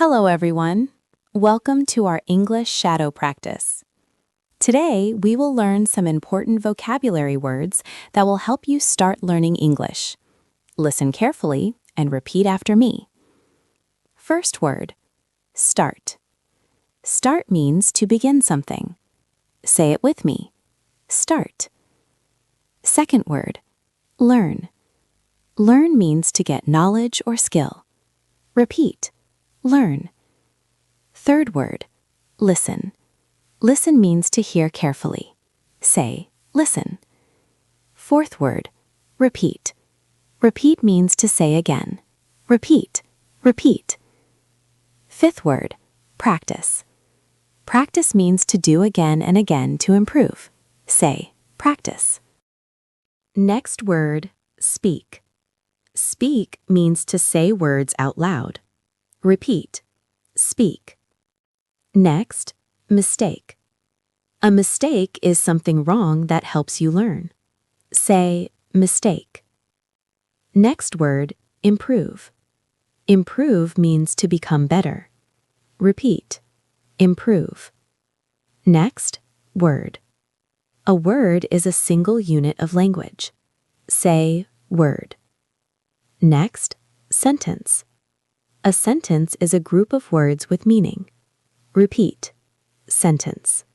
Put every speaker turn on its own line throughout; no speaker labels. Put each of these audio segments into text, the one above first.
Hello, everyone. Welcome to our English shadow practice. Today, we will learn some important vocabulary words that will help you start learning English. Listen carefully and repeat after me. First word, start. Start means to begin something. Say it with me. Start. Second word, learn. Learn means to get knowledge or skill. Repeat. Learn. Third word, listen. Listen means to hear carefully. Say, listen. Fourth word, repeat. Repeat means to say again. Repeat, repeat. Fifth word, practice. Practice means to do again and again to improve. Say, practice. Next word, speak. Speak means to say words out loud. Repeat, speak. Next, mistake. A mistake is something wrong that helps you learn. Say, mistake. Next word, improve. Improve means to become better. Repeat, improve. Next, word. A word is a single unit of language. Say, word. Next, sentence. A sentence is a group of words with meaning. Repeat, sentence.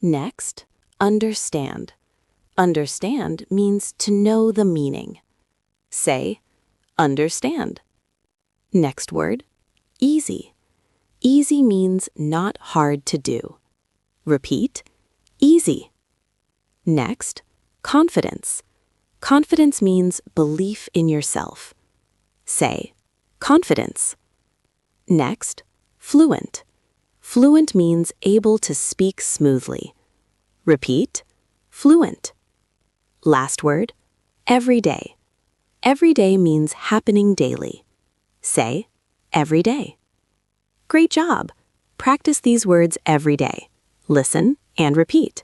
Next, understand. Understand means to know the meaning. Say, understand. Next word, easy. Easy means not hard to do. Repeat, easy. Next, confidence. Confidence means belief in yourself. Say, confidence. Next, fluent. Fluent means able to speak smoothly. Repeat, fluent. Last word, every day. Every day means happening daily. Say, every day. Great job! Practice these words every day. Listen and repeat.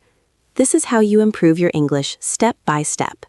This is how you improve your English step by step.